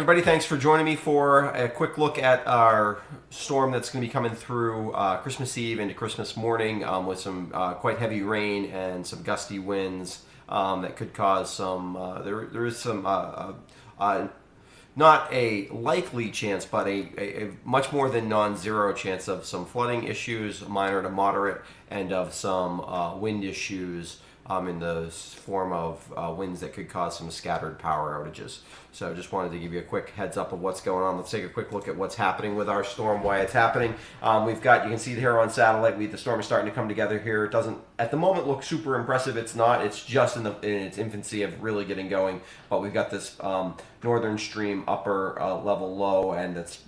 everybody. Thanks for joining me for a quick look at our storm that's going to be coming through Christmas Eve into Christmas morning with some quite heavy rain and some gusty winds that could cause some. There is some not a likely chance, but a much more than non-zero chance of some flooding issues, minor to moderate, and of some wind issues in the form of winds that could cause some scattered power outages. So just wanted to give you a quick heads up of what's going on. Let's take a quick look at what's happening with our storm, why it's happening. We've got, you can see here on satellite, the storm is starting to come together here. It doesn't, at the moment, look super impressive. It's not. It's just in its infancy of really getting going. But we've got this northern stream upper level low, and that's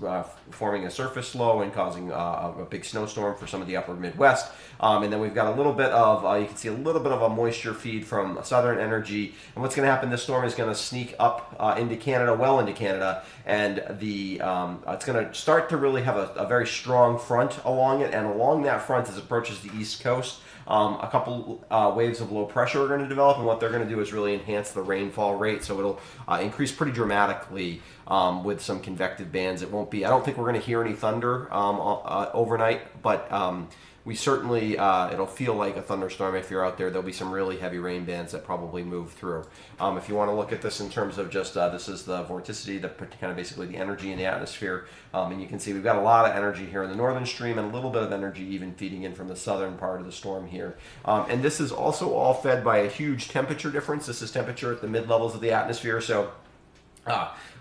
forming a surface low and causing a big snowstorm for some of the upper Midwest. And then we've got a little bit of, you can see a little bit of a moisture feed from southern energy. And what's going to happen, this storm is going to sneak up into Canada, well into Canada, and it's going to start to really have a very strong front along it. And along that front, as it approaches the east coast, a couple waves of low pressure are going to develop, and what they're going to do is really enhance the rainfall rate, so it'll increase pretty dramatically with some convective bands. It won't be, I don't think we're going to hear any thunder overnight, but we certainly, it'll feel like a thunderstorm if you're out there. There'll be some really heavy rain bands that probably move through. If you want to look at this in terms of just, this is the vorticity, the kind of basically the energy in the atmosphere. And you can see we've got a lot of energy here in the northern stream and a little bit of energy even feeding in from the southern part of the storm here. And this is also all fed by a huge temperature difference. This is temperature at the mid-levels of the atmosphere. So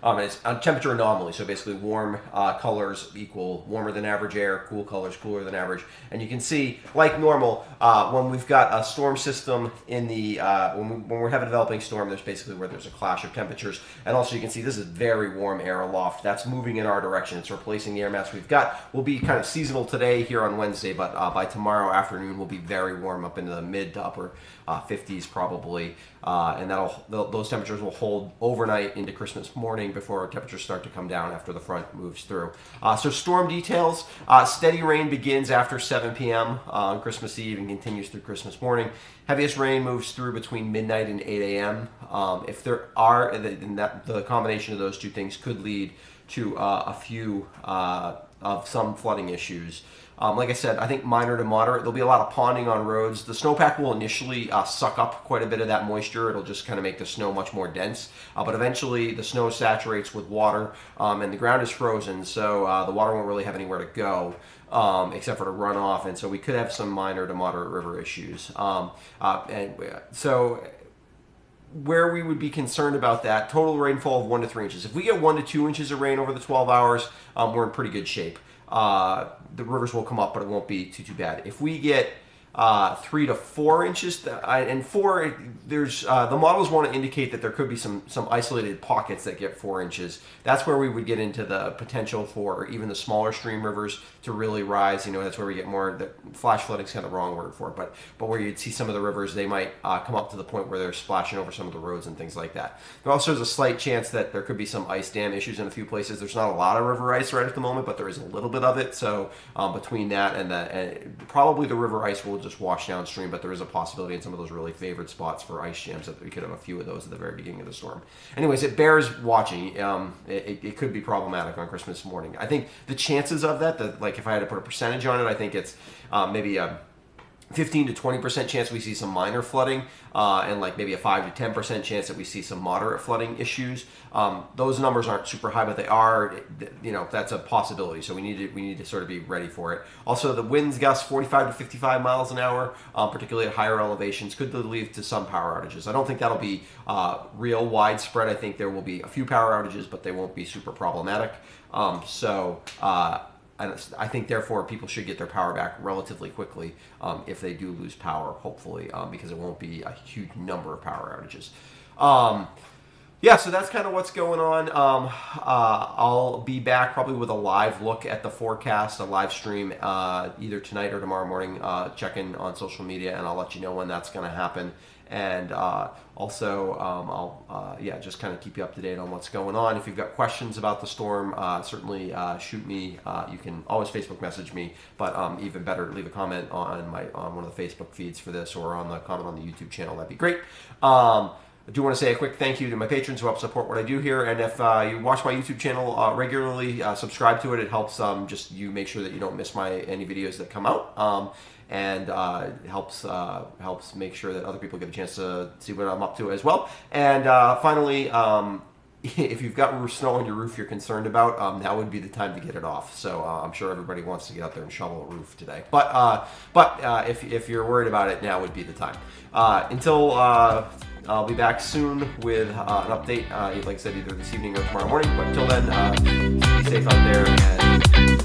it's a temperature anomaly, so basically warm colors equal warmer than average air, cool colors cooler than average. And you can see, like normal, when we've got a storm system in the, when we're having a developing storm, there's basically where there's a clash of temperatures. And also you can see this is very warm air aloft. That's moving in our direction. It's replacing the air mass we've got. We'll be kind of seasonal today here on Wednesday, but by tomorrow afternoon we'll be very warm up into the mid to upper 50s probably. And those temperatures will hold overnight into Christmas morning before temperatures start to come down after the front moves through. So storm details, steady rain begins after 7 p.m. On Christmas Eve and continues through Christmas morning. Heaviest rain moves through between midnight and 8 a.m. If there are, the combination of those two things could lead to a few of some flooding issues. Like I said, I think minor to moderate. There'll be a lot of ponding on roads. The snowpack will initially suck up quite a bit of that moisture. It'll just kind of make the snow much more dense. But eventually the snow saturates with water and the ground is frozen, so the water won't really have anywhere to go except for to run off. And so we could have some minor to moderate river issues. So where we would be concerned about that, total rainfall of 1 to 3 inches. If we get 1 to 2 inches of rain over the 12 hours, we're in pretty good shape. The rivers will come up, but it won't be too bad. If we get 3 to 4 inches, and 4, there's the models want to indicate that there could be some isolated pockets that get 4 inches. That's where we would get into the potential for even the smaller stream rivers to really rise. You know, that's where we get more. The flash flooding is kind of the wrong word for it, but where you'd see some of the rivers, they might come up to the point where they're splashing over some of the roads and things like that. There also is a slight chance that there could be some ice dam issues in a few places. There's not a lot of river ice right at the moment, but there is a little bit of it. So between that and probably the river ice will just wash downstream, but there is a possibility in some of those really favored spots for ice jams that we could have a few of those at the very beginning of the storm. Anyways, it bears watching. It could be problematic on Christmas morning. I think the chances of that, like if I had to put a percentage on it, I think it's maybe a 15 to 20% chance we see some minor flooding, and like maybe a 5 to 10% chance that we see some moderate flooding issues. Those numbers aren't super high, but they are, you know, that's a possibility. So we need to sort of be ready for it. Also, the winds gust 45 to 55 miles an hour, particularly at higher elevations, could lead to some power outages. I don't think that'll be real widespread. I think there will be a few power outages, but they won't be super problematic. I think, therefore, people should get their power back relatively quickly if they do lose power, hopefully, because it won't be a huge number of power outages. Yeah, so that's kind of what's going on. I'll be back probably with a live look at the forecast, a live stream either tonight or tomorrow morning. Check in on social media, and I'll let you know when that's going to happen. And also, I'll just kind of keep you up to date on what's going on. If you've got questions about the storm, certainly shoot me. You can always Facebook message me, but even better, leave a comment on one of the Facebook feeds for this, or on the comment on the YouTube channel. That'd be great. I do want to say a quick thank you to my patrons who help support what I do here. And if you watch my YouTube channel regularly, subscribe to it. It helps just you make sure that you don't miss any videos that come out. And it helps make sure that other people get a chance to see what I'm up to as well. And finally, if you've got snow on your roof you're concerned about, now would be the time to get it off. So I'm sure everybody wants to get out there and shovel a roof today. But if you're worried about it, now would be the time. Until I'll be back soon with an update, like I said, either this evening or tomorrow morning. But until then, be safe out there and